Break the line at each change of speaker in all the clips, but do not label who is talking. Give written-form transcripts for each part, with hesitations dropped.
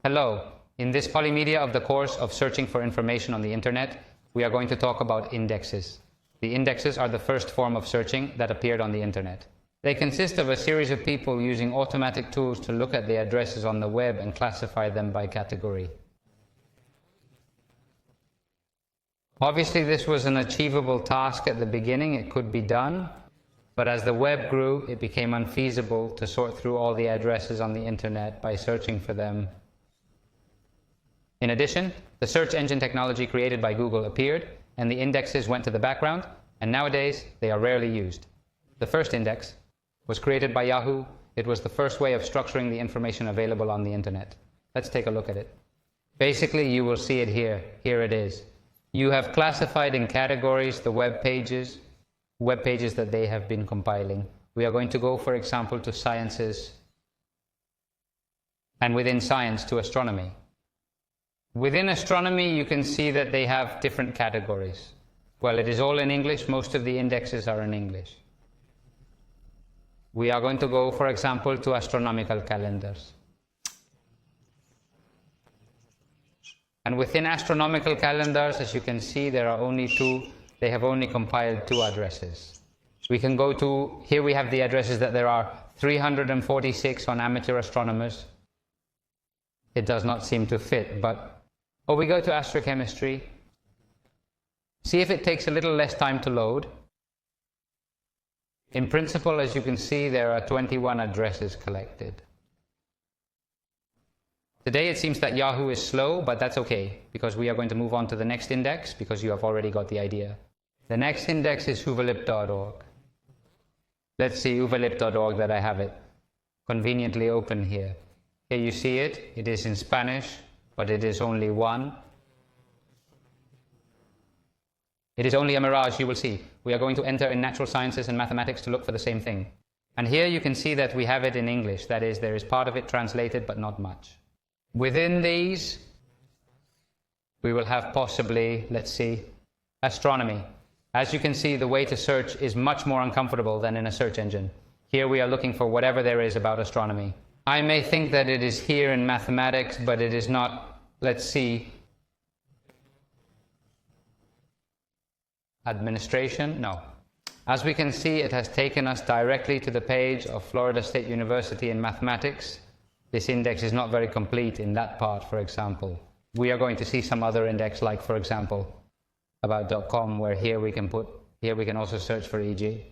Hello. In this polymedia of the course of searching for information on the internet, we are going to talk about indexes. The indexes are the first form of searching that appeared on the internet. They consist of a series of people using automatic tools to look at the addresses on the web and classify them by category. Obviously, this was an achievable task at the beginning. It could be done. But as the web grew, it became unfeasible to sort through all the addresses on the internet by searching for them. In addition, the search engine technology created by Google appeared, and the indexes went to the background, and nowadays they are rarely used. The first index was created by Yahoo. It was the first way of structuring the information available on the internet. Let's take a look at it. Basically, you will see it here. Here it is. You have classified in categories the web pages that they have been compiling. We are going to go, for example, to sciences, and within science to astronomy. Within astronomy, you can see that they have different categories. Well, it is all in English. Most of the indexes are in English. We are going to go, for example, to astronomical calendars. And within astronomical calendars, as you can see, there are only two. They have only compiled two addresses. We can go to, here we have the addresses that there are 346 on amateur astronomers. It does not seem to fit, but, or we go to astrochemistry. See if it takes a little less time to load. In principle, as you can see, there are 21 addresses collected. Today it seems that Yahoo is slow, but that's okay, because we are going to move on to the next index, because you have already got the idea. The next index is uvalip.org. Let's see uvalip.org, that I have it conveniently open here. Here you see it. It is in Spanish, but it is only one. It is only a mirage, you will see. We are going to enter in natural sciences and mathematics to look for the same thing. And here you can see that we have it in English. That is, there is part of it translated, but not much. Within these, we will have possibly, let's see, astronomy. As you can see, the way to search is much more uncomfortable than in a search engine. Here we are looking for whatever there is about astronomy. I may think that it is here in mathematics, but it is not. Let's see. Administration? No. As we can see, it has taken us directly to the page of Florida State University in mathematics. This index is not very complete in that part, for example. We are going to see some other index, like, for example, about .com, where here we can also search for e.g.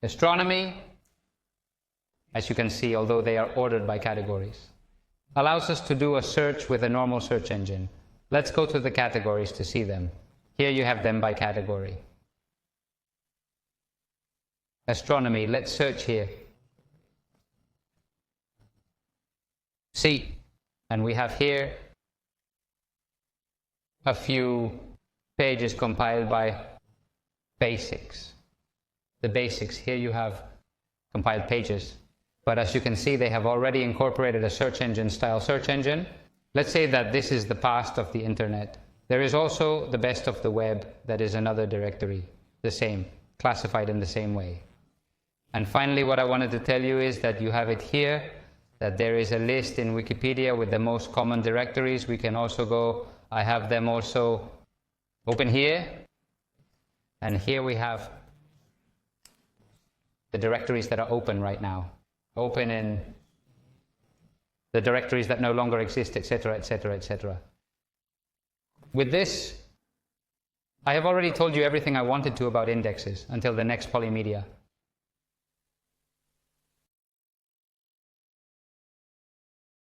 Astronomy, as you can see, although they are ordered by categories, allows us to do a search with a normal search engine. Let's go to the categories to see them. Here you have them by category. Astronomy, let's search here. See, and we have here a few pages compiled by basics. The basics, here you have compiled pages. But as you can see, they have already incorporated a search engine style search engine. Let's say that this is the past of the internet. There is also the best of the web, that is another directory, the same, classified in the same way. And finally, what I wanted to tell you is that you have it here, that there is a list in Wikipedia with the most common directories. We can also go, I have them also open here, and here we have the directories that are open right now, open in the directories that no longer exist, etc., etc., etc. With this, I have already told you everything I wanted to about indexes until the next polymedia.